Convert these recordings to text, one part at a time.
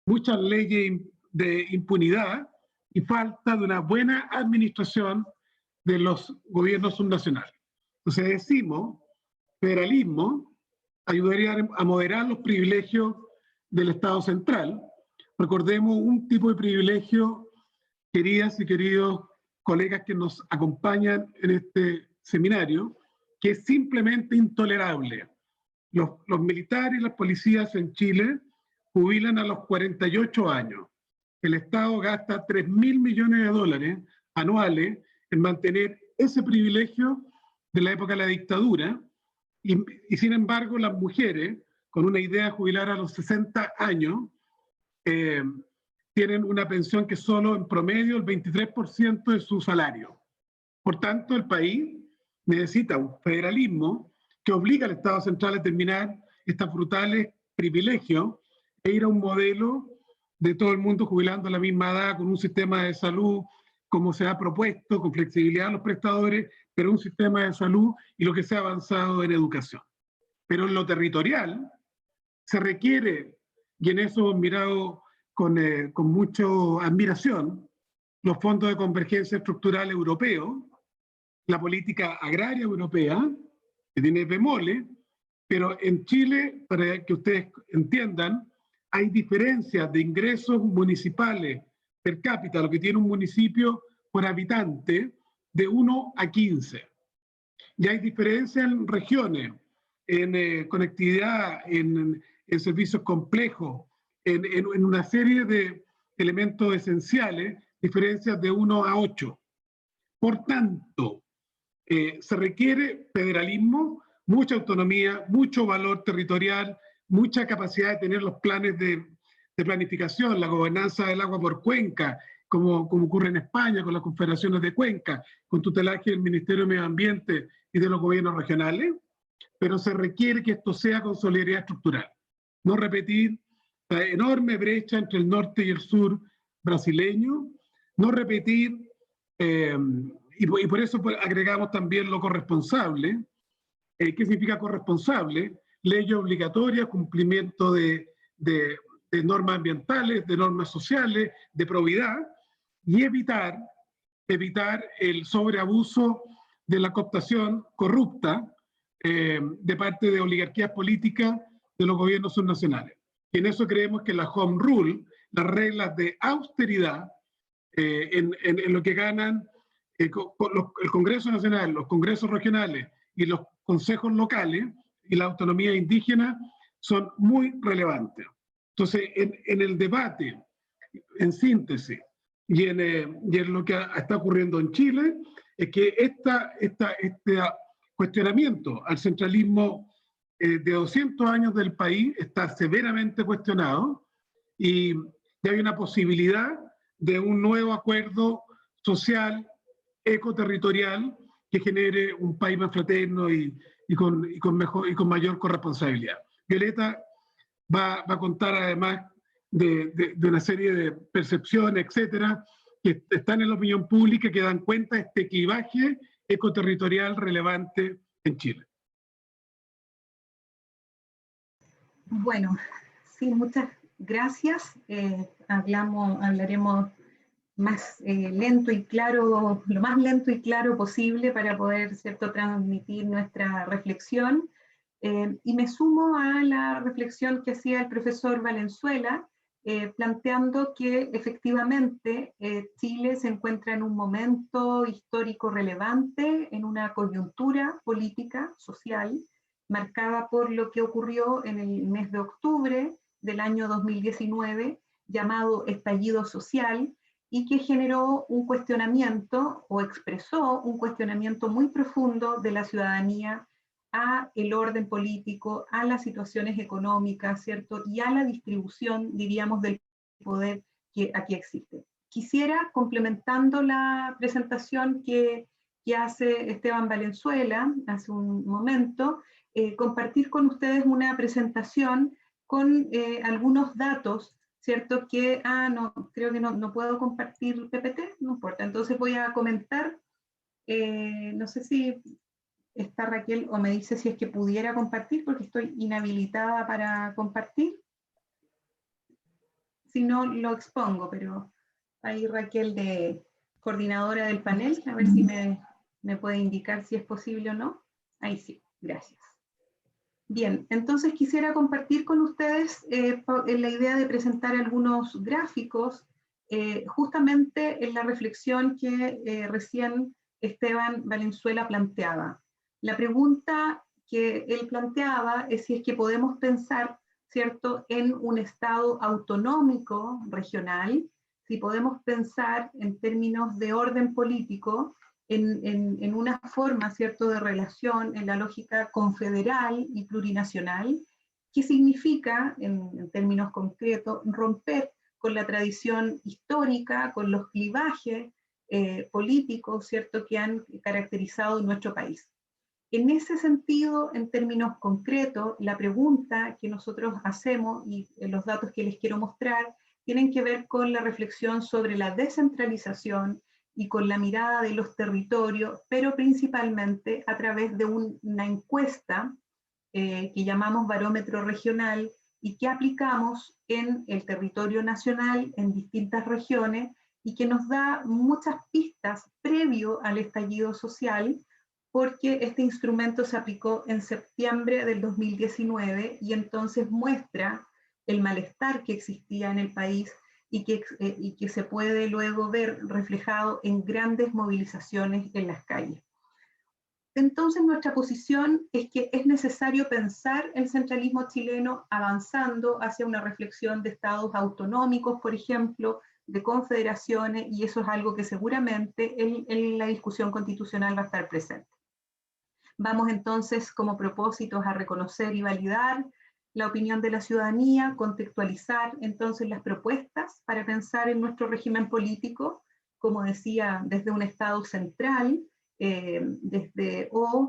muchas leyes de impunidad y falta de una buena administración de los gobiernos subnacionales. Entonces decimos, federalismo ayudaría a moderar los privilegios del Estado central. Recordemos un tipo de privilegio, queridas y queridos colegas que nos acompañan en este seminario, que es simplemente intolerable. Los militares y las policías en Chile jubilan a los 48 años. El Estado gasta 3.000 millones de dólares anuales en mantener ese privilegio de la época de la dictadura, y sin embargo las mujeres, con una idea de jubilar a los 60 años, tienen una pensión que solo en promedio el 23% de su salario. Por tanto, el país necesita un federalismo que obliga al Estado central a terminar estos brutales privilegios e ir a un modelo de todo el mundo jubilando a la misma edad, con un sistema de salud como se ha propuesto, con flexibilidad a los prestadores, pero un sistema de salud y lo que se ha avanzado en educación. Pero en lo territorial se requiere, y en eso hemos mirado con mucha admiración, los fondos de convergencia estructural europeos, la política agraria europea, que tiene bemoles, pero en Chile, para que ustedes entiendan, hay diferencias de ingresos municipales per cápita, lo que tiene un municipio por habitante, de 1 a 15. Y hay diferencias en regiones, en conectividad, en servicios complejos, en una serie de elementos esenciales, diferencias de 1 a 8. Por tanto, se requiere federalismo, mucha autonomía, mucho valor territorial, mucha capacidad de tener los planes de planificación, la gobernanza del agua por cuenca, como ocurre en España con las confederaciones de cuenca, con tutelaje del Ministerio de Medio Ambiente y de los gobiernos regionales, pero se requiere que esto sea con solidaridad estructural. No repetir la enorme brecha entre el norte y el sur brasileño, no repetir, y por eso agregamos también lo corresponsable. ¿Qué significa corresponsable? Leyes obligatorias, cumplimiento de normas ambientales, de normas sociales, de probidad, y evitar el sobreabuso de la cooptación corrupta de parte de oligarquías políticas de los gobiernos subnacionales. Y en eso creemos que la home rule, las reglas de austeridad, en lo que ganan el Congreso Nacional, los congresos regionales y los consejos locales y la autonomía indígena son muy relevantes. Entonces, en el debate, en síntesis, y en lo que está ocurriendo en Chile, es que este cuestionamiento al centralismo de 200 años del país está severamente cuestionado, y hay una posibilidad de un nuevo acuerdo social, ecoterritorial, que genere un país más fraterno y con mayor corresponsabilidad. Violeta va a contar además de una serie de percepciones, etcétera, que están en la opinión pública, que dan cuenta de este clivaje ecoterritorial relevante en Chile. Bueno, sí, muchas gracias. Hablaremos más lento y claro, lo más lento y claro posible para poder, ¿cierto?, transmitir nuestra reflexión. Y me sumo a la reflexión que hacía el profesor Valenzuela, planteando que efectivamente Chile se encuentra en un momento histórico relevante, en una coyuntura política, social, marcada por lo que ocurrió en el mes de octubre del año 2019, llamado estallido social, y que generó un cuestionamiento o expresó un cuestionamiento muy profundo de la ciudadanía a el orden político, a las situaciones económicas, ¿cierto? Y a la distribución, diríamos, del poder que aquí existe. Quisiera, complementando la presentación que hace Esteban Valenzuela hace un momento, compartir con ustedes una presentación con algunos datos, ¿cierto? Que, no, creo que no puedo compartir PPT, no importa, entonces voy a comentar, no sé si está Raquel o me dice si es que pudiera compartir, porque estoy inhabilitada para compartir. si no lo expongo, pero ahí Raquel, de coordinadora del panel, a ver si me puede indicar si es posible o no. Ahí sí, gracias. Bien, entonces quisiera compartir con ustedes la idea de presentar algunos gráficos, justamente en la reflexión que recién Esteban Valenzuela planteaba. La pregunta que él planteaba es si es que podemos pensar, ¿cierto?, en un Estado autonómico regional, si podemos pensar en términos de orden político, en una forma, ¿cierto?, de relación en la lógica confederal y plurinacional, que significa, en términos concretos, romper con la tradición histórica, con los clivajes políticos, ¿cierto?, que han caracterizado nuestro país. En ese sentido, en términos concretos, la pregunta que nosotros hacemos y los datos que les quiero mostrar tienen que ver con la reflexión sobre la descentralización y con la mirada de los territorios, pero principalmente a través de una encuesta que llamamos barómetro regional y que aplicamos en el territorio nacional, en distintas regiones, y que nos da muchas pistas previo al estallido social, porque este instrumento se aplicó en septiembre del 2019 y entonces muestra el malestar que existía en el país y que se puede luego ver reflejado en grandes movilizaciones en las calles. Entonces nuestra posición es que es necesario pensar el centralismo chileno avanzando hacia una reflexión de estados autonómicos, por ejemplo, de confederaciones, y eso es algo que seguramente en la discusión constitucional va a estar presente. Vamos entonces como propósitos a reconocer y validar la opinión de la ciudadanía, contextualizar entonces las propuestas para pensar en nuestro régimen político, como decía, desde un Estado central,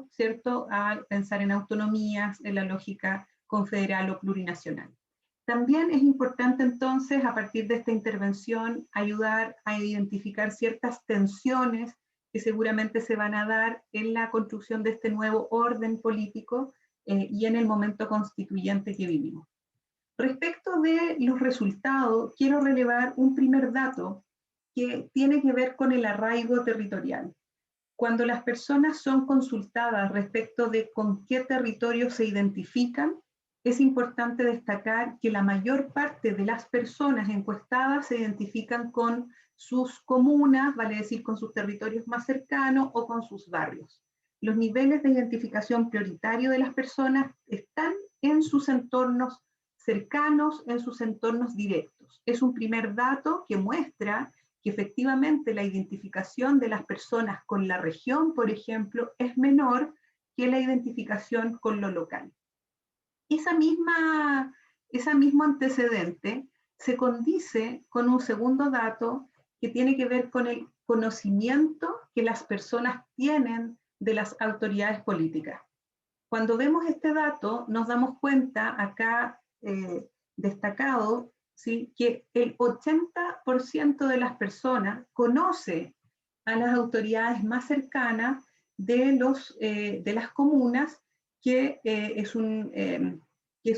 ¿cierto?, a pensar en autonomías, en la lógica confederal o plurinacional. También es importante entonces, a partir de esta intervención, ayudar a identificar ciertas tensiones que seguramente se van a dar en la construcción de este nuevo orden político y en el momento constituyente que vivimos. Respecto de los resultados, quiero relevar un primer dato que tiene que ver con el arraigo territorial. Cuando las personas son consultadas respecto de con qué territorio se identifican, es importante destacar que la mayor parte de las personas encuestadas se identifican con sus comunas, vale decir, con sus territorios más cercanos o con sus barrios. Los niveles de identificación prioritario de las personas están en sus entornos cercanos, en sus entornos directos. Es un primer dato que muestra que efectivamente la identificación de las personas con la región, por ejemplo, es menor que la identificación con lo local. Ese mismo antecedente se condice con un segundo dato que tiene que ver con el conocimiento que las personas tienen de las autoridades políticas. Cuando vemos este dato, nos damos cuenta, acá destacado, ¿sí?, que el 80% de las personas conoce a las autoridades más cercanas de las comunas, que es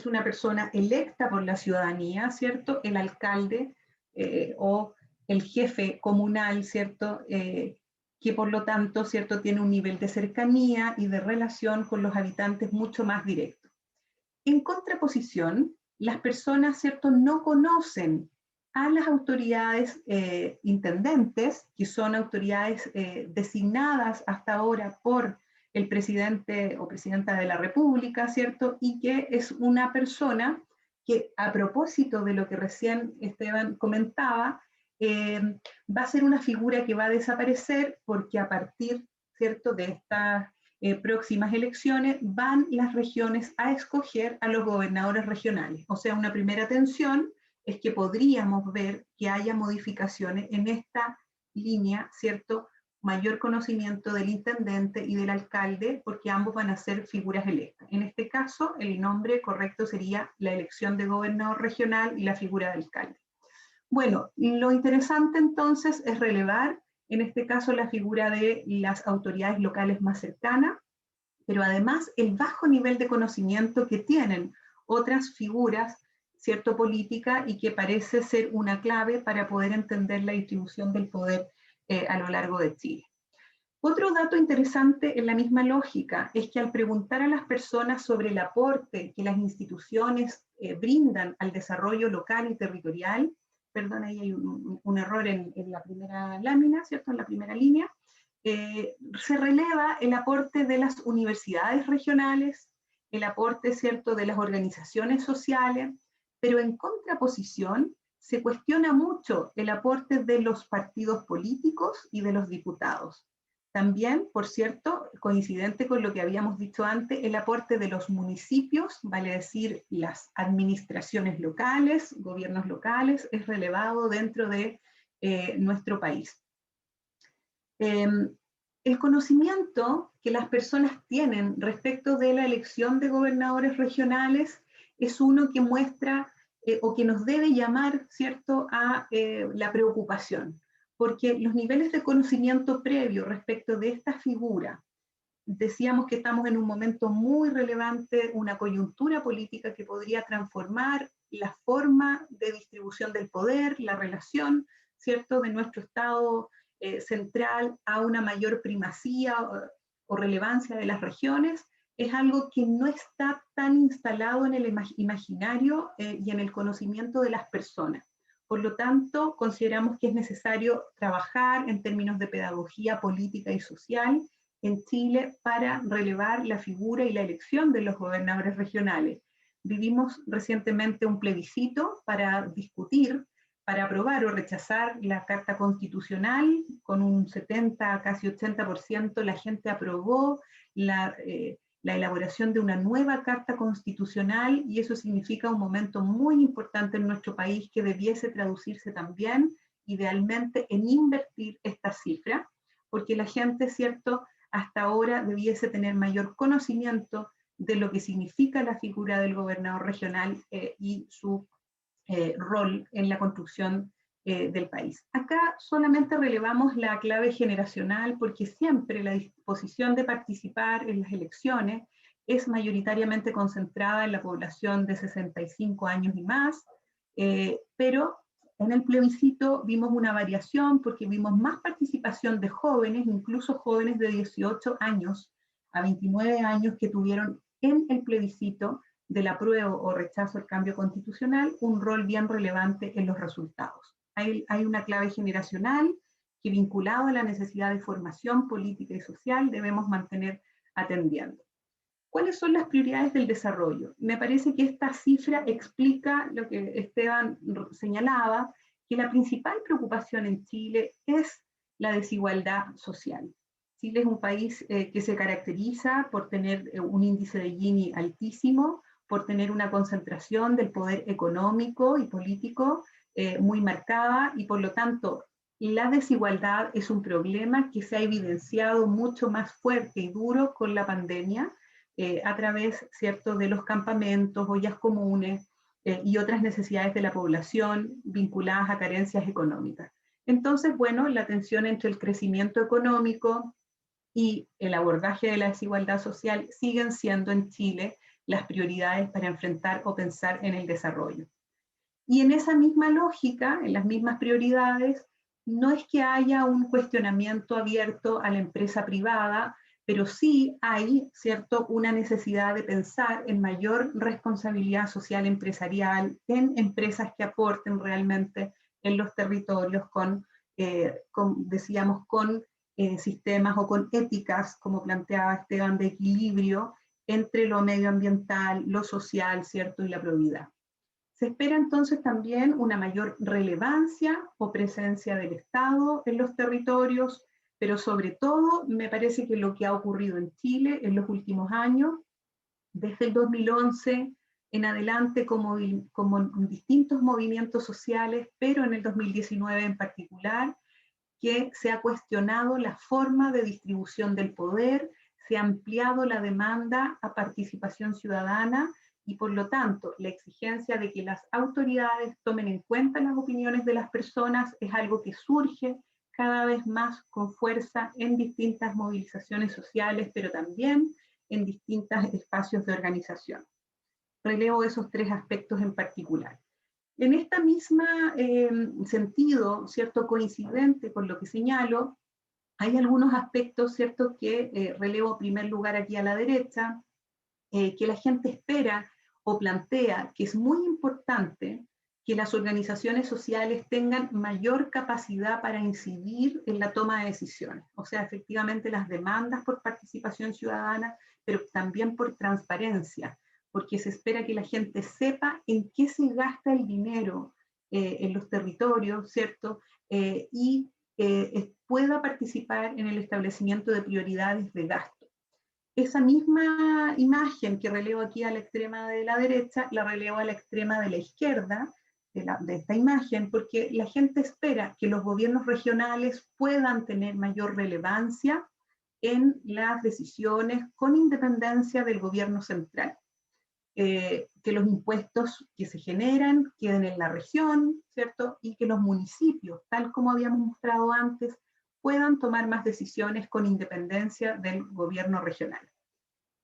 una persona electa por la ciudadanía, ¿cierto? El alcalde o el jefe comunal, ¿cierto? Que por lo tanto, ¿cierto?, tiene un nivel de cercanía y de relación con los habitantes mucho más directo. En contraposición, las personas, ¿cierto?, no conocen a las autoridades intendentes, que son autoridades designadas hasta ahora por el presidente o presidenta de la República, ¿cierto?, y que es una persona que, a propósito de lo que recién Esteban comentaba, va a ser una figura que va a desaparecer porque a partir, ¿cierto?, de estas próximas elecciones van las regiones a escoger a los gobernadores regionales. O sea, una primera tensión es que podríamos ver que haya modificaciones en esta línea, ¿cierto?, mayor conocimiento del intendente y del alcalde, porque ambos van a ser figuras electas. En este caso, el nombre correcto sería la elección de gobernador regional y la figura de alcalde. Bueno, lo interesante entonces es relevar, en este caso, la figura de las autoridades locales más cercanas, pero además el bajo nivel de conocimiento que tienen otras figuras, ¿cierto?, política y que parece ser una clave para poder entender la distribución del poder a lo largo de Chile. Otro dato interesante en la misma lógica es que al preguntar a las personas sobre el aporte que las instituciones brindan al desarrollo local y territorial, perdón, ahí hay un error en la primera lámina, ¿cierto?, en la primera línea, se releva el aporte de las universidades regionales, el aporte, ¿cierto?, de las organizaciones sociales, pero en contraposición se cuestiona mucho el aporte de los partidos políticos y de los diputados. También, por cierto, coincidente con lo que habíamos dicho antes, el aporte de los municipios, vale decir, las administraciones locales, gobiernos locales, es relevado dentro de nuestro país. El conocimiento que las personas tienen respecto de la elección de gobernadores regionales es uno que muestra o que nos debe llamar, ¿cierto?, a la preocupación, porque los niveles de conocimiento previo respecto de esta figura, decíamos que estamos en un momento muy relevante, una coyuntura política que podría transformar la forma de distribución del poder, la relación, ¿cierto?, de nuestro Estado central a una mayor primacía o relevancia de las regiones, es algo que no está tan instalado en el imaginario y en el conocimiento de las personas. Por lo tanto, consideramos que es necesario trabajar en términos de pedagogía política y social en Chile para relevar la figura y la elección de los gobernadores regionales. Vivimos recientemente un plebiscito para discutir, para aprobar o rechazar la Carta Constitucional, con un 70, casi 80% la gente aprobó la elaboración de una nueva Carta Constitucional, y eso significa un momento muy importante en nuestro país que debiese traducirse también, idealmente, en invertir esta cifra, porque la gente, ¿cierto?, hasta ahora debiese tener mayor conocimiento de lo que significa la figura del gobernador regional y su rol en la construcción del país. Acá solamente relevamos la clave generacional porque siempre la disposición de participar en las elecciones es mayoritariamente concentrada en la población de 65 años y más, pero en el plebiscito vimos una variación porque vimos más participación de jóvenes, incluso jóvenes de 18 años a 29 años que tuvieron en el plebiscito del apruebo o rechazo al cambio constitucional un rol bien relevante en los resultados. Hay una clave generacional que, vinculado a la necesidad de formación política y social, debemos mantener atendiendo. ¿Cuáles son las prioridades del desarrollo? Me parece que esta cifra explica lo que Esteban señalaba, que la principal preocupación en Chile es la desigualdad social. Chile es un país que se caracteriza por tener un índice de Gini altísimo, por tener una concentración del poder económico y político muy marcada, y por lo tanto la desigualdad es un problema que se ha evidenciado mucho más fuerte y duro con la pandemia, a través, ¿cierto?, de los campamentos, ollas comunes y otras necesidades de la población vinculadas a carencias económicas. Entonces, bueno, la tensión entre el crecimiento económico y el abordaje de la desigualdad social siguen siendo en Chile las prioridades para enfrentar o pensar en el desarrollo. Y en esa misma lógica, en las mismas prioridades, no es que haya un cuestionamiento abierto a la empresa privada, pero sí hay, ¿cierto?, una necesidad de pensar en mayor responsabilidad social empresarial, en empresas que aporten realmente en los territorios decíamos, con sistemas o con éticas, como planteaba Esteban, de equilibrio entre lo medioambiental, lo social, ¿cierto?, y la probidad. Se espera entonces también una mayor relevancia o presencia del Estado en los territorios, pero sobre todo me parece que lo que ha ocurrido en Chile en los últimos años, desde el 2011 en adelante, como distintos movimientos sociales, pero en el 2019 en particular, que se ha cuestionado la forma de distribución del poder, se ha ampliado la demanda a participación ciudadana y por lo tanto la exigencia de que las autoridades tomen en cuenta las opiniones de las personas es algo que surge cada vez más con fuerza en distintas movilizaciones sociales, pero también en distintos espacios de organización. relevo esos tres aspectos en particular. En esta misma sentido, ¿cierto?, coincidente con lo que señalo, hay algunos aspectos, ¿cierto?, que relevo en primer lugar aquí a la derecha, que la gente espera o plantea que es muy importante que las organizaciones sociales tengan mayor capacidad para incidir en la toma de decisiones. O sea, efectivamente las demandas por participación ciudadana, pero también por transparencia, porque se espera que la gente sepa en qué se gasta el dinero en los territorios, ¿cierto? Y pueda participar en el establecimiento de prioridades de gasto. Esa misma imagen que relevo aquí a la extrema de la derecha, la relevo a la extrema de la izquierda de esta imagen, porque la gente espera que los gobiernos regionales puedan tener mayor relevancia en las decisiones con independencia del gobierno central. Que los impuestos que se generan queden en la región, ¿cierto? Y que los municipios, tal como habíamos mostrado antes, puedan tomar más decisiones con independencia del gobierno regional.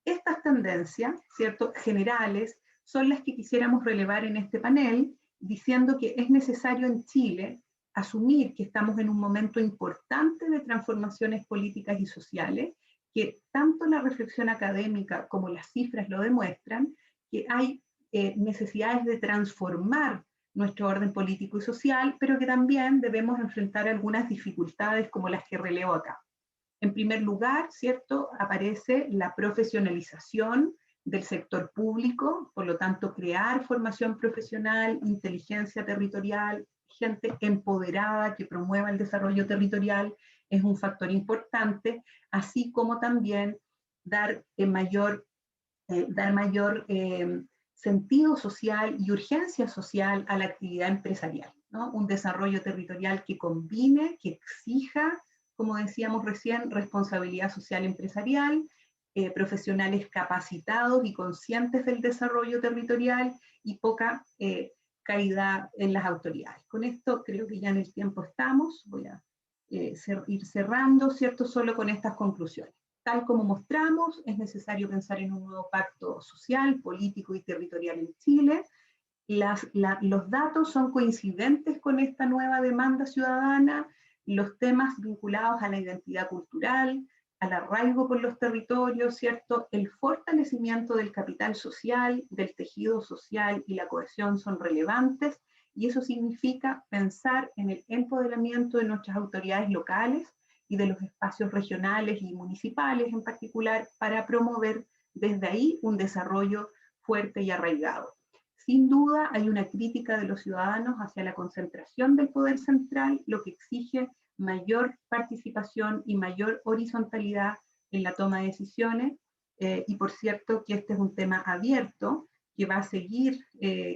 Estas tendencias, ¿cierto?, generales, son las que quisiéramos relevar en este panel, diciendo que es necesario en Chile asumir que estamos en un momento importante de transformaciones políticas y sociales, que tanto la reflexión académica como las cifras lo demuestran, que hay necesidades de transformar nuestro orden político y social, pero que también debemos enfrentar algunas dificultades como las que relevo acá. En primer lugar, ¿cierto?, aparece la profesionalización del sector público, por lo tanto, crear formación profesional, inteligencia territorial, gente empoderada que promueva el desarrollo territorial es un factor importante, así como también dar mayor sentido social y urgencia social a la actividad empresarial, ¿no? Un desarrollo territorial que combine, que exija, como decíamos recién, responsabilidad social empresarial, profesionales capacitados y conscientes del desarrollo territorial y poca caída en las autoridades. Con esto creo que ya en el tiempo estamos, voy a ir cerrando, ¿cierto?, solo con estas conclusiones. Tal como mostramos, es necesario pensar en un nuevo pacto social, político y territorial en Chile. Los datos son coincidentes con esta nueva demanda ciudadana, los temas vinculados a la identidad cultural, al arraigo por los territorios, ¿cierto? El fortalecimiento del capital social, del tejido social y la cohesión son relevantes, y eso significa pensar en el empoderamiento de nuestras autoridades locales y de los espacios regionales y municipales en particular, para promover desde ahí un desarrollo fuerte y arraigado. Sin duda hay una crítica de los ciudadanos hacia la concentración del poder central, lo que exige mayor participación y mayor horizontalidad en la toma de decisiones, y por cierto que este es un tema abierto que va a seguir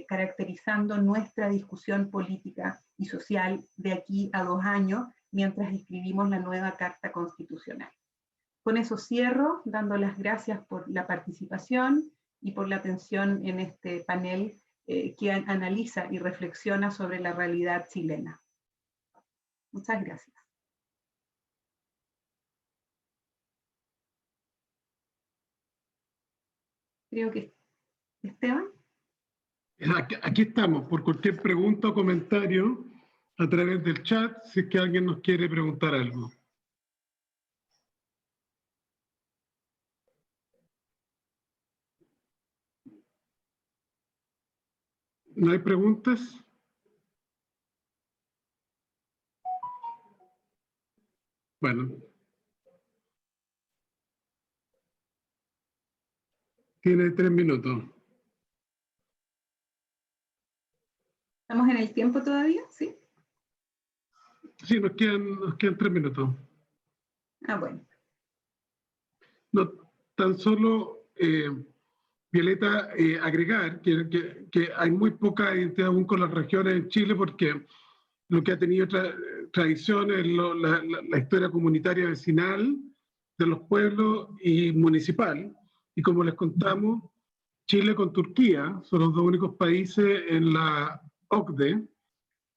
caracterizando nuestra discusión política y social de aquí a 2 años, mientras escribimos la nueva Carta Constitucional. Con eso cierro, dando las gracias por la participación y por la atención en este panel que analiza y reflexiona sobre la realidad chilena. Muchas gracias. Creo que Esteban. Aquí estamos, por cualquier pregunta o comentario a través del chat, si es que alguien nos quiere preguntar algo. ¿No hay preguntas? Bueno. Tiene 3 minutos. ¿Estamos en el tiempo todavía? ¿Sí? Sí, nos quedan 3 minutos. Ah, bueno. No, tan solo, Violeta, agregar que hay muy poca identidad aún con las regiones en Chile, porque lo que ha tenido tradición es la historia comunitaria vecinal de los pueblos y municipal. Y como les contamos, Chile con Turquía son los 2 únicos países en la OCDE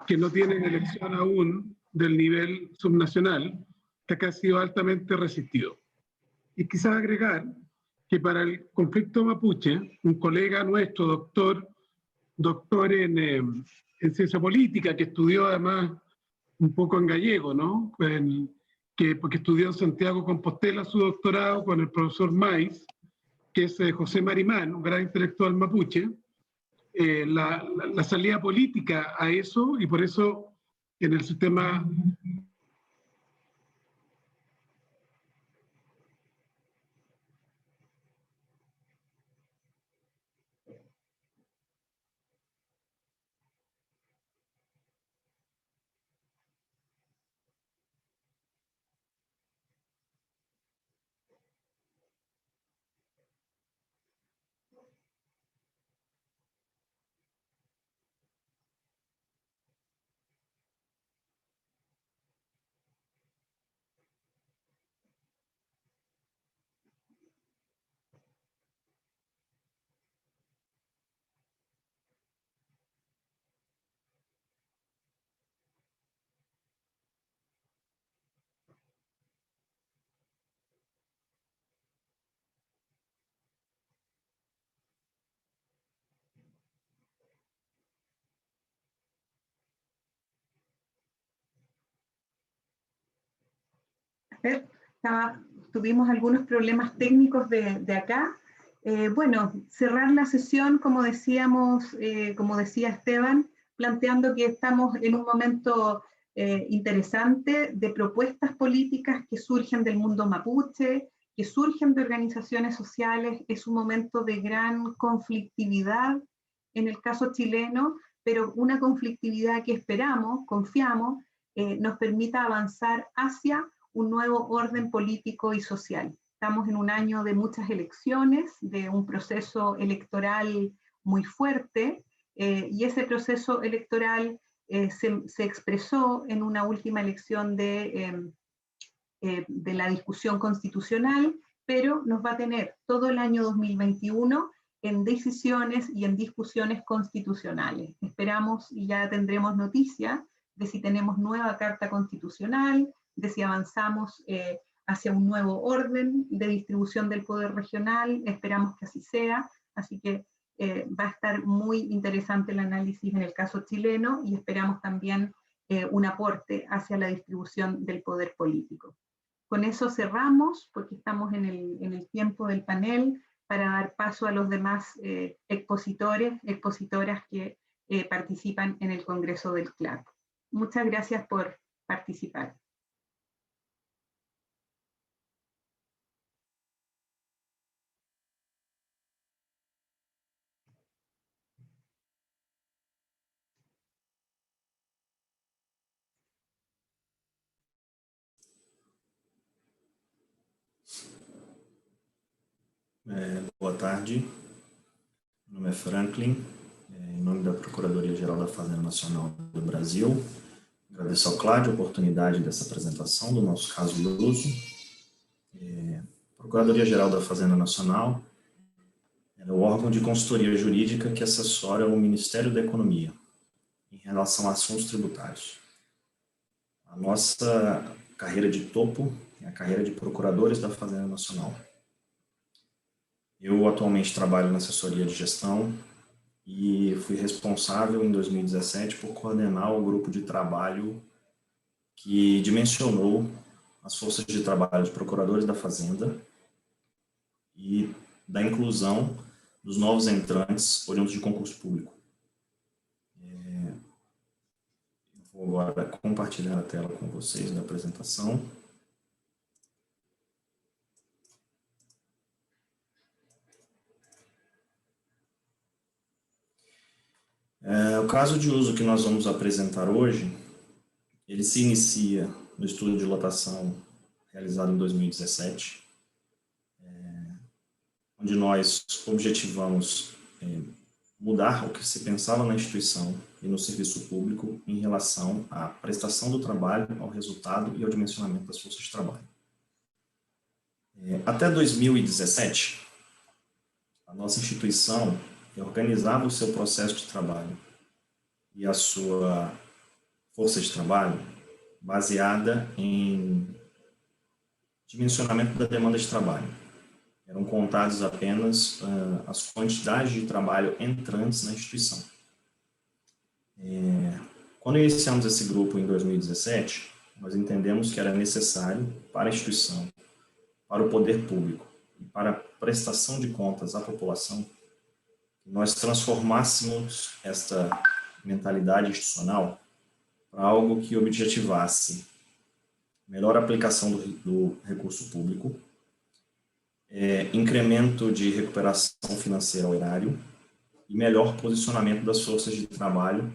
que no tienen elección aún del nivel subnacional, que acá ha sido altamente resistido. Y quizás agregar que para el conflicto mapuche, un colega nuestro, doctor en ciencia política, que estudió además un poco en gallego, ¿no? Porque estudió en Santiago Compostela su doctorado con el profesor Mais, que es José Marimán, un gran intelectual mapuche, la salida política a eso, y por eso en el sistema... Tuvimos algunos problemas técnicos de acá. Bueno, cerrar la sesión, como decíamos, como decía Esteban, planteando que estamos en un momento interesante de propuestas políticas que surgen del mundo mapuche, que surgen de organizaciones sociales. Es un momento de gran conflictividad en el caso chileno, pero una conflictividad que esperamos, confiamos, nos permita avanzar hacia un nuevo orden político y social. Estamos en un año de muchas elecciones, de un proceso electoral muy fuerte, y ese proceso electoral se expresó en una última elección de la discusión constitucional, pero nos va a tener todo el año 2021 en decisiones y en discusiones constitucionales. Esperamos y ya tendremos noticias de si tenemos nueva carta constitucional, de si avanzamos hacia un nuevo orden de distribución del poder regional. Esperamos que así sea, así que va a estar muy interesante el análisis en el caso chileno, y esperamos también un aporte hacia la distribución del poder político. Con eso cerramos, porque estamos en el tiempo del panel, para dar paso a los demás expositoras que participan en el Congreso del CLAP. Muchas gracias por participar. Boa tarde, meu nome é Franklin, em nome da Procuradoria-Geral da Fazenda Nacional do Brasil. Agradeço ao Cláudio a oportunidade dessa apresentação do nosso caso iluso. Procuradoria-Geral da Fazenda Nacional é o órgão de consultoria jurídica que assessora o Ministério da Economia em relação a assuntos tributários. A nossa carreira de topo é a carreira de procuradores da Fazenda Nacional. Eu atualmente trabalho na assessoria de gestão e fui responsável em 2017 por coordenar o grupo de trabalho que dimensionou as forças de trabalho de procuradores da Fazenda e da inclusão dos novos entrantes oriundos de concurso público. Vou agora compartilhar a tela com vocês na apresentação. O caso de uso que nós vamos apresentar hoje, ele se inicia no estudo de lotação realizado em 2017, onde nós objetivamos mudar o que se pensava na instituição e no serviço público em relação à prestação do trabalho, ao resultado e ao dimensionamento das forças de trabalho. Até 2017, a nossa instituição organizava o seu processo de trabalho e a sua força de trabalho baseada em dimensionamento da demanda de trabalho. Eram contados apenas as quantidades de trabalho entrantes na instituição. Quando iniciamos esse grupo em 2017, nós entendemos que era necessário para a instituição, para o poder público e para a prestação de contas à população, que nós transformássemos esta mentalidade institucional para algo que objetivasse melhor aplicação do recurso público, incremento de recuperação financeira ao erário e melhor posicionamento das forças de trabalho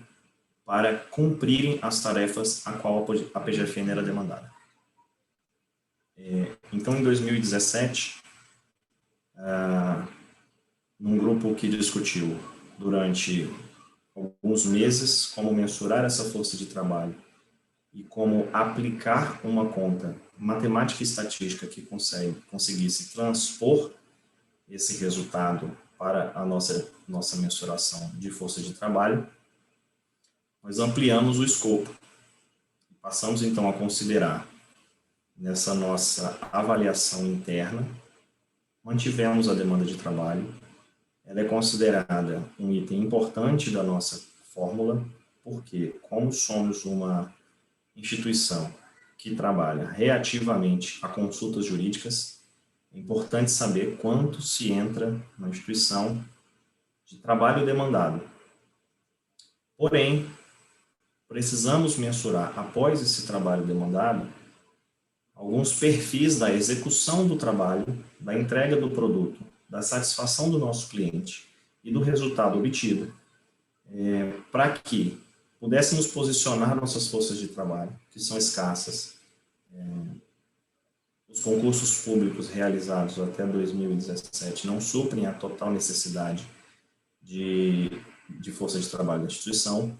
para cumprirem as tarefas a qual a PGFN era demandada. Então, em 2017, num grupo que discutiu durante alguns meses como mensurar essa força de trabalho e como aplicar uma conta matemática e estatística que conseguisse transpor esse resultado para a nossa mensuração de força de trabalho, nós ampliamos o escopo. Passamos, então, a considerar, nessa nossa avaliação interna, mantivemos a demanda de trabalho. Ela é considerada um item importante da nossa fórmula, porque, como somos uma instituição que trabalha reativamente a consultas jurídicas, é importante saber quanto se entra na instituição de trabalho demandado. Porém, precisamos mensurar, após esse trabalho demandado, alguns perfis da execução do trabalho, da entrega do produto, da satisfação do nosso cliente e do resultado obtido, para que pudéssemos posicionar nossas forças de trabalho, que são escassas. Os concursos públicos realizados até 2017 não suprem a total necessidade de força de trabalho da instituição.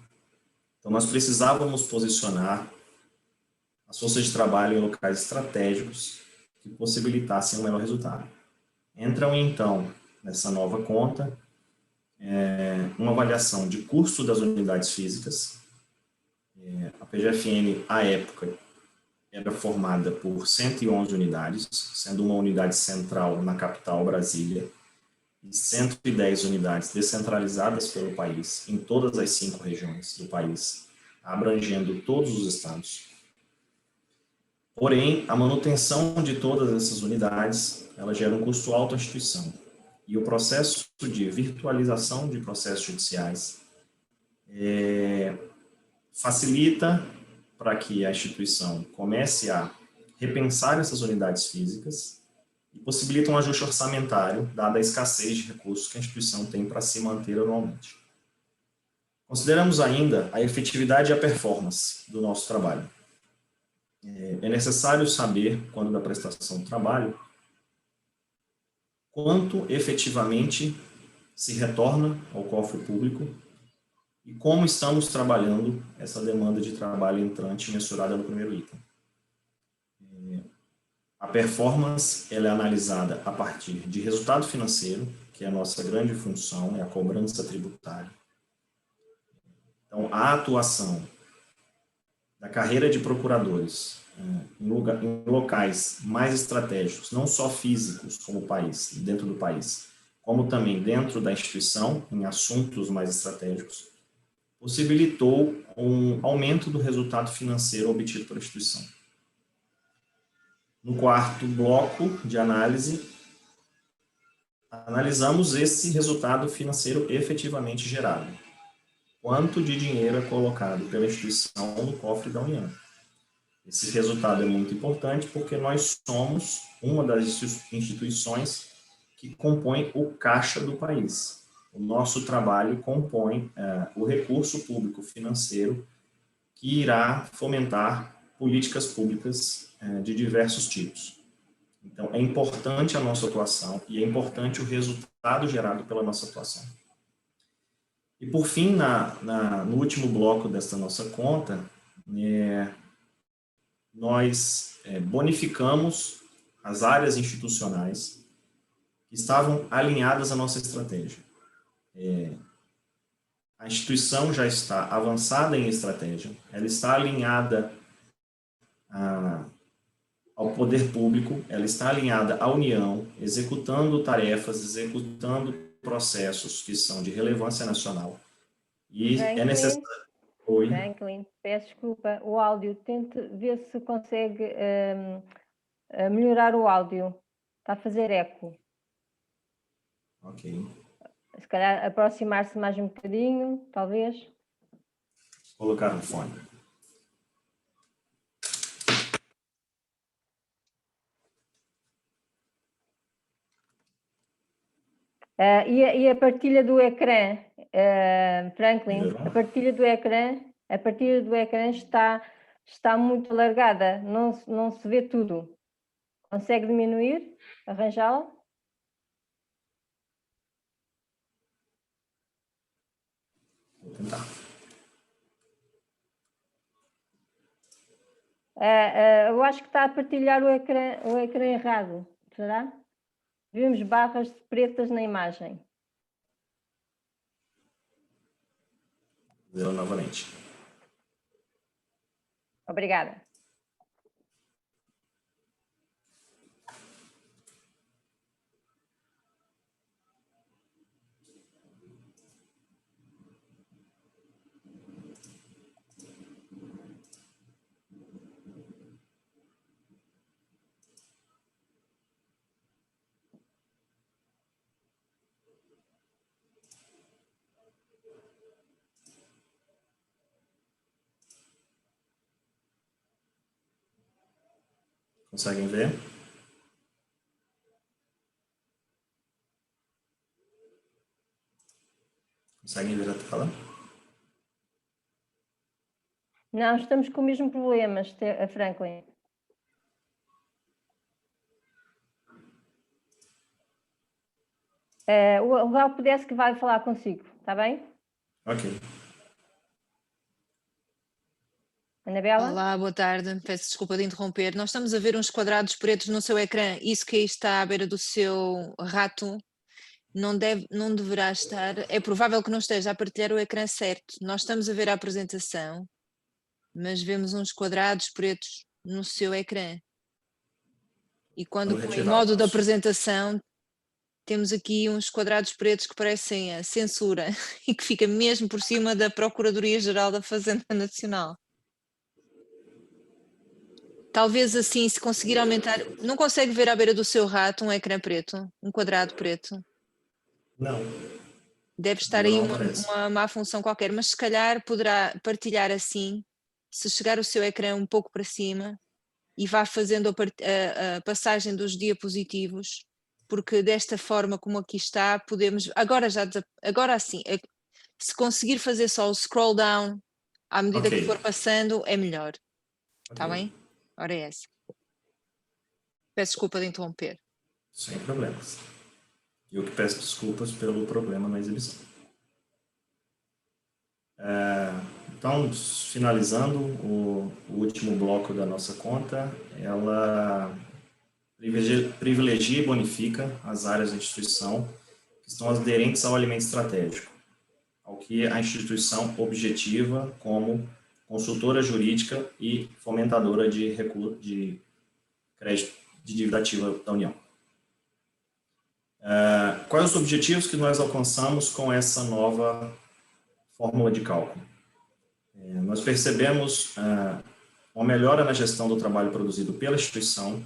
Então, nós precisávamos posicionar as forças de trabalho em locais estratégicos que possibilitassem um melhor resultado. Entram, então, nessa nova conta, uma avaliação de custo das unidades físicas. A PGFN, à época, era formada por 111 unidades, sendo uma unidade central na capital, Brasília, e 110 unidades descentralizadas pelo país, em todas as 5 regiões do país, abrangendo todos os estados. Porém, a manutenção de todas essas unidades, ela gera um custo alto à instituição. E o processo de virtualização de processos judiciais facilita para que a instituição comece a repensar essas unidades físicas e possibilita um ajuste orçamentário, dada a escassez de recursos que a instituição tem para se manter anualmente. Consideramos ainda a efetividade e a performance do nosso trabalho. É necessário saber, quando da prestação do trabalho, quanto efetivamente se retorna ao cofre público e como estamos trabalhando essa demanda de trabalho entrante mensurada no primeiro item. A performance ela é analisada a partir de resultado financeiro, que é a nossa grande função, é a cobrança tributária. Então, a atuação da carreira de procuradores em locais mais estratégicos, não só físicos como o país, dentro do país, como também dentro da instituição, em assuntos mais estratégicos, possibilitou um aumento do resultado financeiro obtido pela instituição. No quarto bloco de análise, analisamos esse resultado financeiro efetivamente gerado. Quanto de dinheiro é colocado pela instituição no cofre da União. Esse resultado é muito importante porque nós somos uma das instituições que compõe o caixa do país. O nosso trabalho compõe o recurso público financeiro que irá fomentar políticas públicas de diversos tipos. Então, é importante a nossa atuação e é importante o resultado gerado pela nossa atuação. E, por fim, no último bloco desta nossa conta, nós bonificamos as áreas institucionais que estavam alinhadas à nossa estratégia. A instituição já está avançada em estratégia, ela está alinhada ao poder público, ela está alinhada à União, executando tarefas, executando processos que são de relevância nacional. E é necessário... Oi. Franklin, peço desculpa, o áudio, tente ver se consegue melhorar o áudio. Está a fazer eco. Ok. Se calhar aproximar-se mais um bocadinho, talvez. Vou colocar no fone. E a partilha do ecrã, Franklin, Melhorou? a partilha do ecrã está muito alargada, não se vê tudo. Consegue diminuir, arranjá-la? Vou tentar. Eu acho que está a partilhar o ecrã errado, será? Vimos barras pretas na imagem. Vou novamente. Obrigada. Conseguem ver? Conseguem ver a tela? Não, estamos com o mesmo problema, Franklin. O Raul pudesse que vai falar consigo, está bem? Ok. Anabela? Olá, boa tarde. Peço desculpa de interromper. Nós estamos a ver uns quadrados pretos no seu ecrã. Isso que aí está à beira do seu rato não deverá estar. É provável que não esteja a partilhar o ecrã certo. Nós estamos a ver a apresentação, mas vemos uns quadrados pretos no seu ecrã. E quando Vou põe retirar modo de os- apresentação, temos aqui uns quadrados pretos que parecem a censura e que fica mesmo por cima da Procuradoria-Geral da Fazenda Nacional. Talvez assim, se conseguir aumentar... Não consegue ver à beira do seu rato um ecrã preto? Um quadrado preto? Não. Deve estar Não aí aparece. uma má função qualquer, mas se calhar poderá partilhar assim, se chegar o seu ecrã um pouco para cima e vá fazendo a passagem dos diapositivos, porque desta forma como aqui está, podemos... Agora sim, se conseguir fazer só o scroll down à medida Ok. que for passando, é melhor. Está Ok. bem? Ora é essa. Peço desculpa de interromper. Sem problemas. Eu que peço desculpas pelo problema na exibição. Então, finalizando o último bloco da nossa conta, ela privilegia e bonifica as áreas da instituição que estão aderentes ao alimento estratégico, ao que a instituição objetiva como consultora jurídica e fomentadora de crédito de dívida ativa da União. Quais os objetivos que nós alcançamos com essa nova fórmula de cálculo? Nós percebemos uma melhora na gestão do trabalho produzido pela instituição,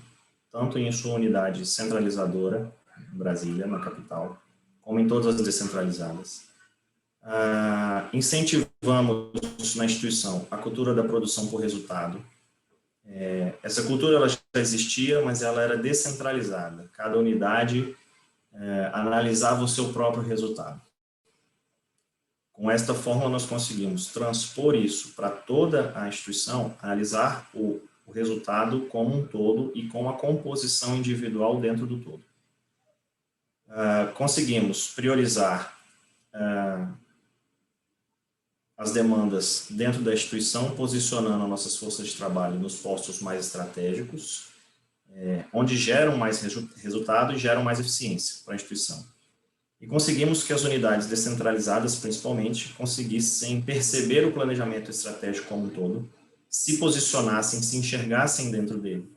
tanto em sua unidade centralizadora, em Brasília, na capital, como em todas as descentralizadas. Incentivamos na instituição a cultura da produção por resultado. Essa cultura ela já existia, mas ela era descentralizada. Cada unidade analisava o seu próprio resultado. Com esta forma, nós conseguimos transpor isso para toda a instituição, analisar o resultado como um todo e com a composição individual dentro do todo. Conseguimos priorizar as demandas dentro da instituição, posicionando nossas forças de trabalho nos postos mais estratégicos, onde geram mais resultado e geram mais eficiência para a instituição. E conseguimos que as unidades descentralizadas, principalmente, conseguissem perceber o planejamento estratégico como um todo, se posicionassem, se enxergassem dentro dele.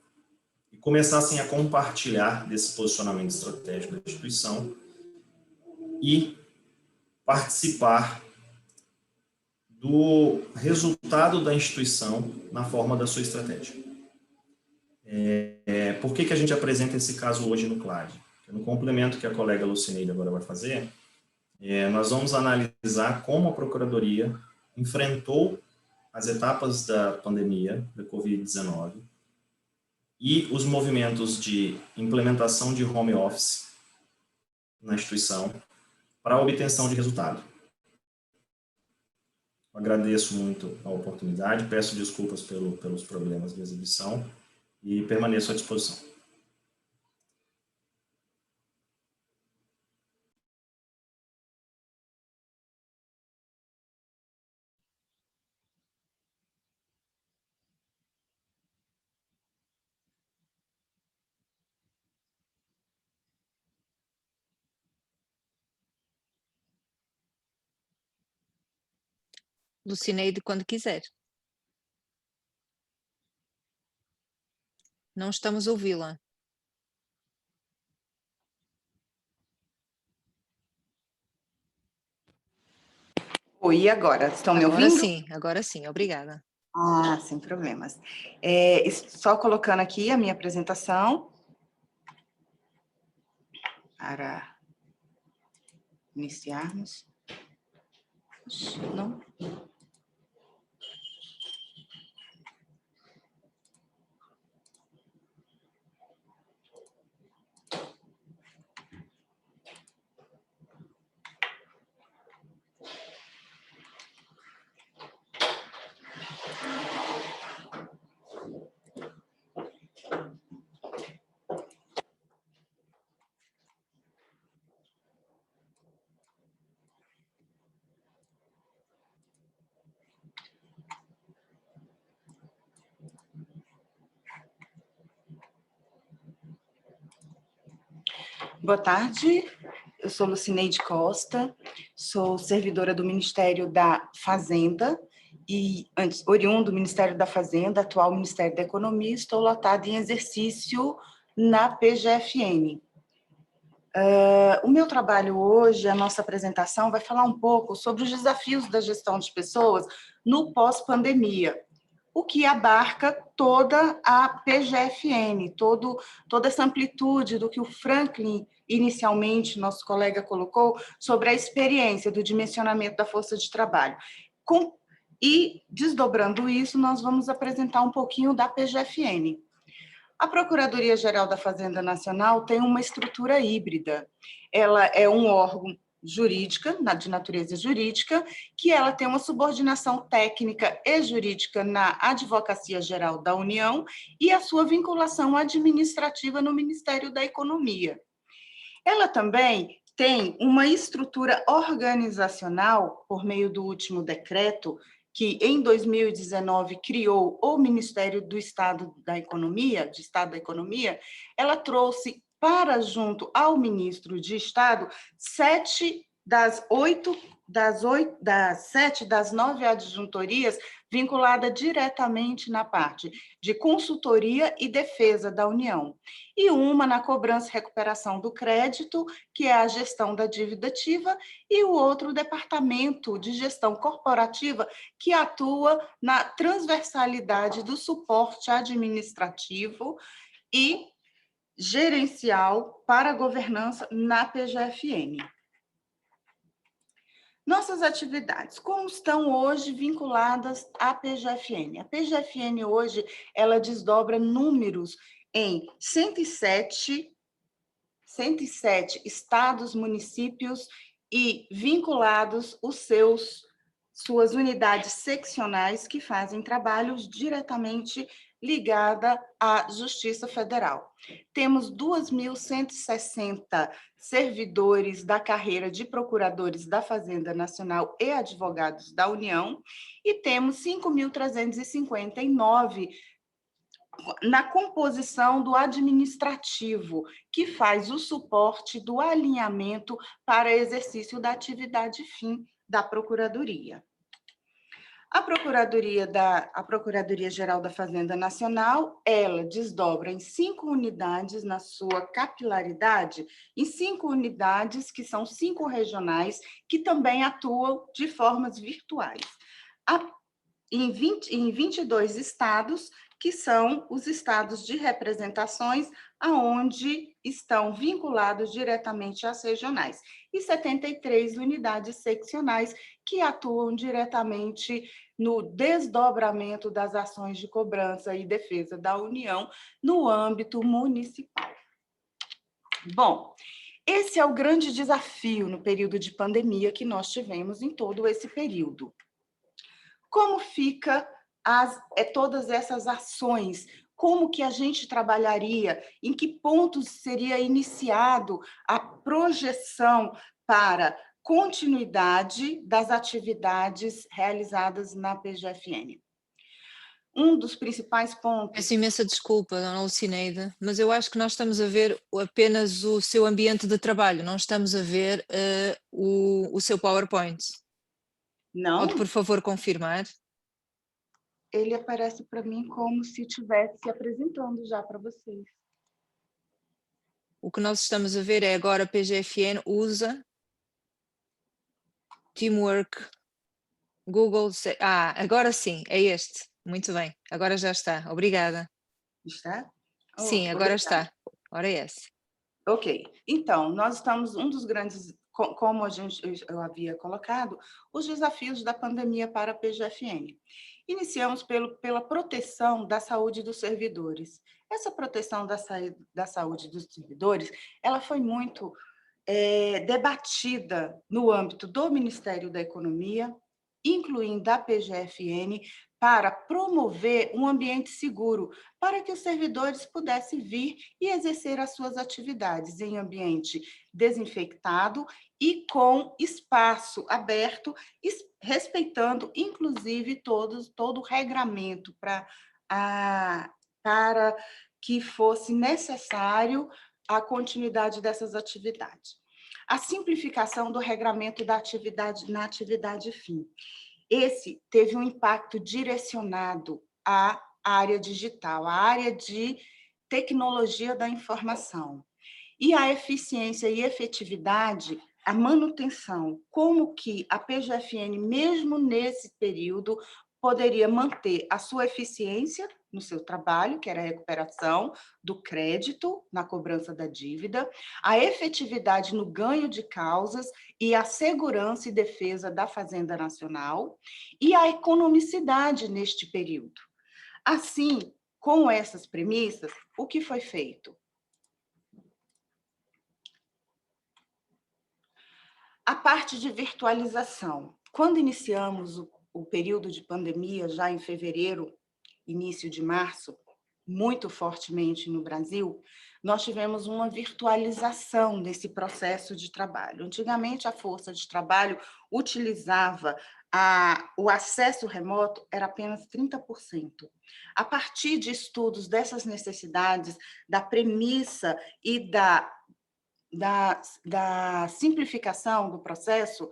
e começassem a compartilhar desse posicionamento estratégico da instituição e participar do resultado da instituição na forma da sua estratégia. Por que a gente apresenta esse caso hoje no CLAD? No complemento que a colega Lucineide agora vai fazer, nós vamos analisar como a Procuradoria enfrentou as etapas da pandemia da Covid-19 e os movimentos de implementação de home office na instituição para a obtenção de resultado. Eu agradeço muito a oportunidade, peço desculpas pelos problemas de exibição e permaneço à disposição. Lucineide, quando quiser. Não estamos a ouvi-la. Oi, e agora? Estão me ouvindo? Agora sim, obrigada. Ah, sem problemas. Só colocando aqui a minha apresentação para iniciarmos. Não? Boa tarde, eu sou Lucineide Costa, sou servidora do Ministério da Fazenda e, antes, oriundo do Ministério da Fazenda, atual Ministério da Economia, estou lotada em exercício na PGFN. O meu trabalho hoje, a nossa apresentação, vai falar um pouco sobre os desafios da gestão de pessoas no pós-pandemia, o que abarca toda a PGFN, toda essa amplitude do que o Franklin, inicialmente, nosso colega colocou, sobre a experiência do dimensionamento da força de trabalho. E, desdobrando isso, nós vamos apresentar um pouquinho da PGFN. A Procuradoria-Geral da Fazenda Nacional tem uma estrutura híbrida. Ela é um órgão jurídica, de natureza jurídica, que ela tem uma subordinação técnica e jurídica na Advocacia Geral da União e a sua vinculação administrativa no Ministério da Economia. Ela também tem uma estrutura organizacional, por meio do último decreto, que em 2019 criou o Ministério do Estado da Economia, ela trouxe para junto ao ministro de Estado 7 das 9 adjuntorias vinculada diretamente na parte de consultoria e defesa da União, e uma na cobrança e recuperação do crédito, que é a gestão da dívida ativa, e o outro departamento de gestão corporativa, que atua na transversalidade do suporte administrativo e gerencial para a governança na PGFN. Nossas atividades, como estão hoje vinculadas à PGFN? A PGFN hoje, ela desdobra números em 107 estados, municípios e vinculados suas unidades seccionais que fazem trabalhos diretamente ligada à Justiça Federal. Temos 2.160 servidores da carreira de procuradores da Fazenda Nacional e advogados da União, e temos 5.359 na composição do administrativo, que faz o suporte do alinhamento para exercício da atividade fim da Procuradoria. A Procuradoria-Geral da Fazenda Nacional, ela desdobra em 5 unidades na sua capilaridade, em 5 unidades que são 5 regionais, que também atuam de formas virtuais. Em 22 estados, que são os estados de representações, aonde estão vinculados diretamente às regionais, e 73 unidades seccionais, que atuam diretamente no desdobramento das ações de cobrança e defesa da União no âmbito municipal. Bom, esse é o grande desafio no período de pandemia que nós tivemos em todo esse período. Como fica todas essas ações? Como que a gente trabalharia? Em que pontos seria iniciado a projeção para continuidade das atividades realizadas na PGFN? Um dos principais pontos... Peço imensa desculpa, dona Lucineide, mas eu acho que nós estamos a ver apenas o seu ambiente de trabalho, não estamos a ver o seu PowerPoint. Não? Pode, por favor, confirmar? Ele aparece para mim como se estivesse se apresentando já para vocês. O que nós estamos a ver é agora a PGFN usa Teamwork, Google... agora sim, é este. Muito bem, agora já está. Obrigada. Está? Sim, agora está. Ora é esse. Ok. Então, nós estamos... Um dos grandes... Como eu havia colocado, os desafios da pandemia para a PGFN. Iniciamos pela proteção da saúde dos servidores. Essa proteção da saúde dos servidores, ela foi muito debatida no âmbito do Ministério da Economia, incluindo a PGFN, para promover um ambiente seguro, para que os servidores pudessem vir e exercer as suas atividades em ambiente desinfectado e com espaço aberto, respeitando, inclusive, todo o regramento para que fosse necessário a continuidade dessas atividades. A simplificação do regramento da atividade na atividade fim. Esse teve um impacto direcionado à área digital, à área de tecnologia da informação. E a eficiência e efetividade, a manutenção, como que a PGFN, mesmo nesse período, poderia manter a sua eficiência no seu trabalho, que era a recuperação do crédito na cobrança da dívida, a efetividade no ganho de causas e a segurança e defesa da Fazenda Nacional e a economicidade neste período. Assim, com essas premissas, o que foi feito? A parte de virtualização. Quando iniciamos o período de pandemia, já em fevereiro, início de março, muito fortemente no Brasil, nós tivemos uma virtualização desse processo de trabalho. Antigamente, a força de trabalho utilizava o acesso remoto, era apenas 30%. A partir de estudos dessas necessidades, da premissa e da simplificação do processo,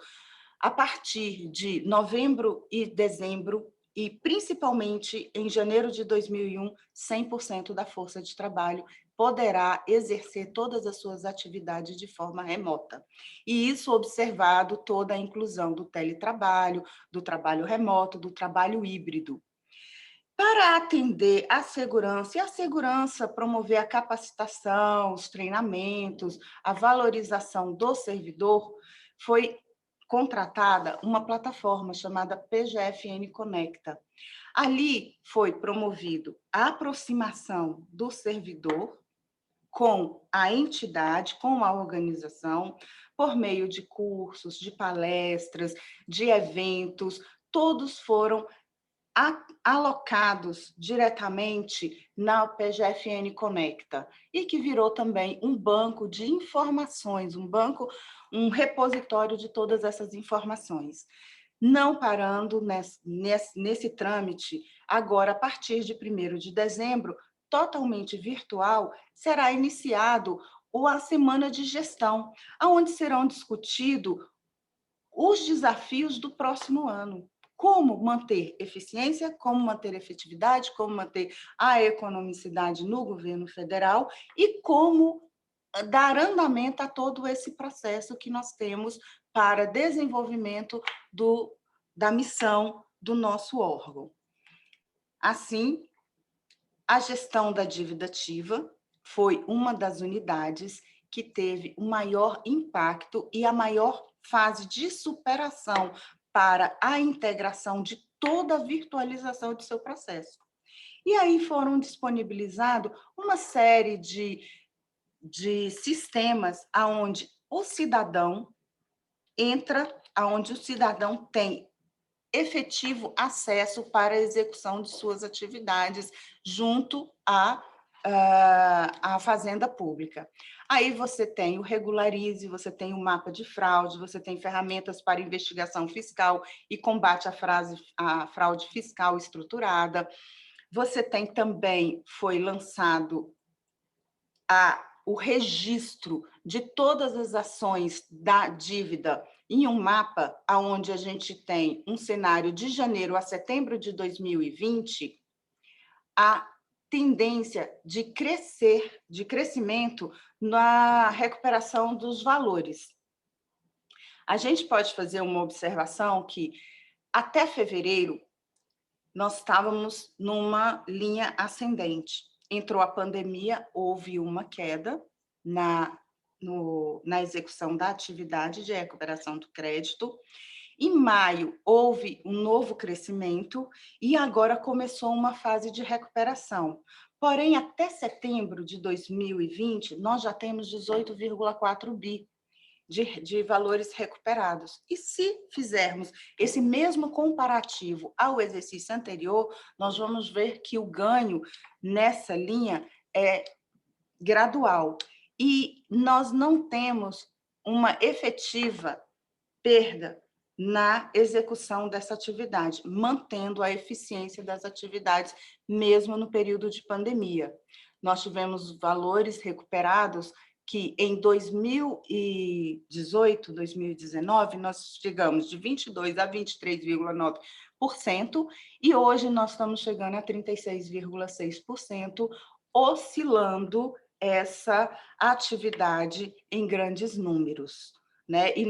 a partir de novembro e dezembro, e principalmente em janeiro de 2001, 100% da força de trabalho poderá exercer todas as suas atividades de forma remota. E isso observado toda a inclusão do teletrabalho, do trabalho remoto, do trabalho híbrido. Para atender a segurança, promover a capacitação, os treinamentos, a valorização do servidor, foi contratada uma plataforma chamada PGFN Conecta. Ali foi promovido a aproximação do servidor com a entidade, com a organização, por meio de cursos, de palestras, de eventos, todos foram alocados diretamente na PGFN Conecta, e que virou também um banco de informações, um repositório de todas essas informações. Não parando nesse trâmite, agora, a partir de 1º de dezembro, totalmente virtual, será iniciado a Semana de Gestão, onde serão discutidos os desafios do próximo ano. como manter eficiência, como manter efetividade, como manter a economicidade no governo federal e como dar andamento a todo esse processo que nós temos para desenvolvimento da missão do nosso órgão. Assim, a gestão da dívida ativa foi uma das unidades que teve o maior impacto e a maior fase de superação para a integração de toda a virtualização de seu processo. E aí foram disponibilizados uma série de sistemas aonde o cidadão entra, aonde o cidadão tem efetivo acesso para a execução de suas atividades junto à Fazenda Pública. Aí você tem o Regularize, você tem o mapa de fraude, você tem ferramentas para investigação fiscal e combate à fraude fiscal estruturada. Você tem também, foi lançado o registro de todas as ações da dívida em um mapa onde a gente tem um cenário de janeiro a setembro de 2020, a tendência de crescimento na recuperação dos valores. A gente pode fazer uma observação que até fevereiro nós estávamos numa linha ascendente. Entrou a pandemia, houve uma queda na execução da atividade de recuperação do crédito. Em maio, houve um novo crescimento e agora começou uma fase de recuperação. Porém, até setembro de 2020, nós já temos 18,4 bi de valores recuperados. E se fizermos esse mesmo comparativo ao exercício anterior, nós vamos ver que o ganho nessa linha é gradual. E nós não temos uma efetiva perda na execução dessa atividade, mantendo a eficiência das atividades, mesmo no período de pandemia. Nós tivemos valores recuperados que em 2018, 2019, nós chegamos de 22% a 23,9%, e hoje nós estamos chegando a 36,6%, oscilando essa atividade em grandes números, né? E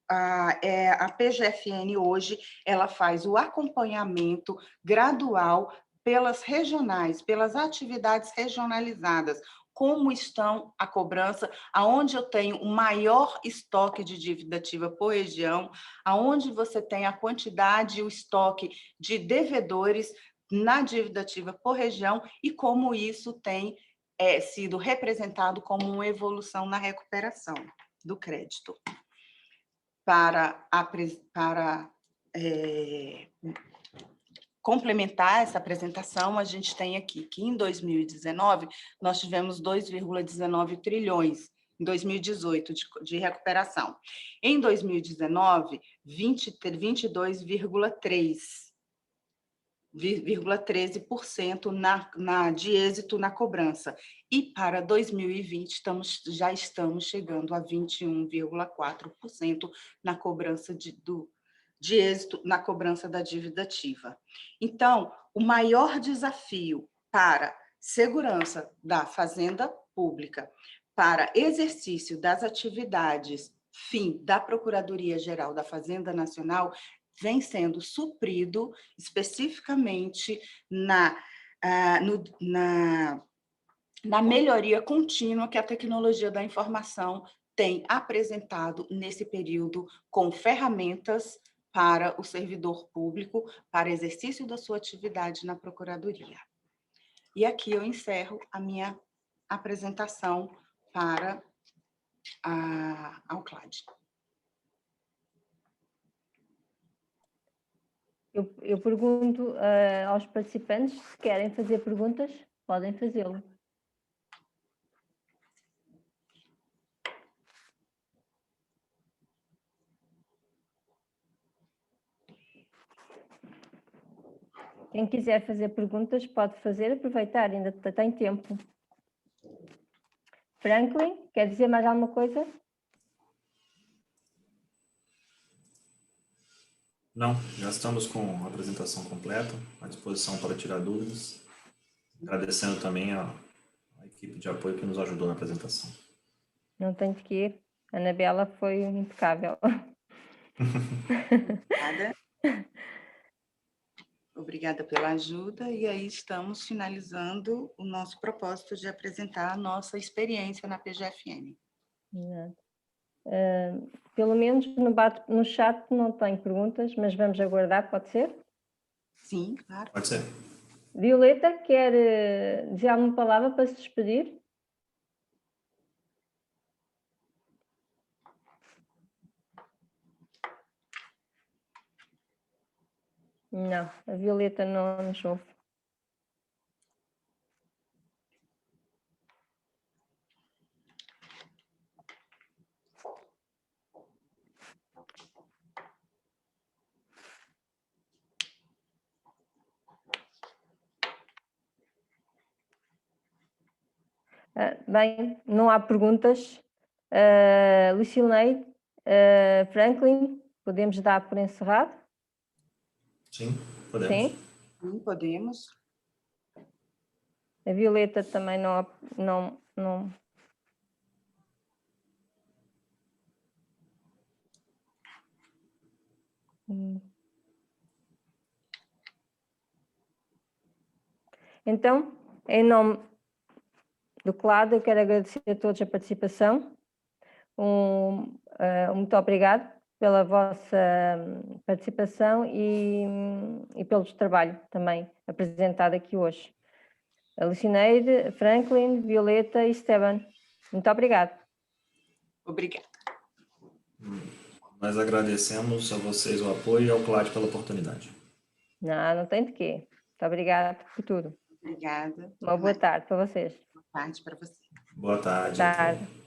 a PGFN hoje, ela faz o acompanhamento gradual pelas regionais, pelas atividades regionalizadas, como estão a cobrança, aonde eu tenho o maior estoque de dívida ativa por região, aonde você tem a quantidade e o estoque de devedores na dívida ativa por região e como isso tem sido representado como uma evolução na recuperação do crédito. Para complementar essa apresentação, a gente tem aqui que em 2019 nós tivemos 2,19 trilhões, em 2018 de recuperação. Em 2019, 22,13% de êxito na cobrança. E para 2020 já estamos chegando a 21,4% na cobrança de êxito na cobrança da dívida ativa. Então, o maior desafio para segurança da Fazenda Pública, para exercício das atividades fim da Procuradoria-Geral da Fazenda Nacional, vem sendo suprido especificamente na melhoria contínua que a tecnologia da informação tem apresentado nesse período com ferramentas para o servidor público, para exercício da sua atividade na Procuradoria. E aqui eu encerro a minha apresentação para ao CLAD. Eu pergunto aos participantes se querem fazer perguntas, podem fazê-lo. Quem quiser fazer perguntas pode fazer, aproveitar, ainda tem tempo. Franklin, quer dizer mais alguma coisa? Não, já estamos com a apresentação completa, à disposição para tirar dúvidas. Agradecendo também a equipe de apoio que nos ajudou na apresentação. Não tenho de que ir. A Anabela foi impecável. Obrigada. Obrigada pela ajuda, e aí estamos finalizando o nosso propósito de apresentar a nossa experiência na PGFN. Exato. Pelo menos no chat não tenho perguntas, mas vamos aguardar, pode ser? Sim, claro. Pode ser. Violeta, quer dizer alguma palavra para se despedir? Não, a Violeta não nos ouve. Bem, não há perguntas. Lucineide, Franklin, podemos dar por encerrado? Sim, podemos. Sim. Sim, podemos. A Violeta também não. Então, em nome do CLAD, eu quero agradecer a todos a participação. Muito obrigado pela vossa participação e pelo trabalho também apresentado aqui hoje. A Lucineide, Franklin, Violeta e Esteban. Muito obrigado. Obrigada. Nós agradecemos a vocês o apoio e ao CLAD pela oportunidade. Não tem de quê. Muito obrigada por tudo. Obrigada. Uma boa tarde para vocês. Boa tarde para você. Boa tarde. Boa tarde.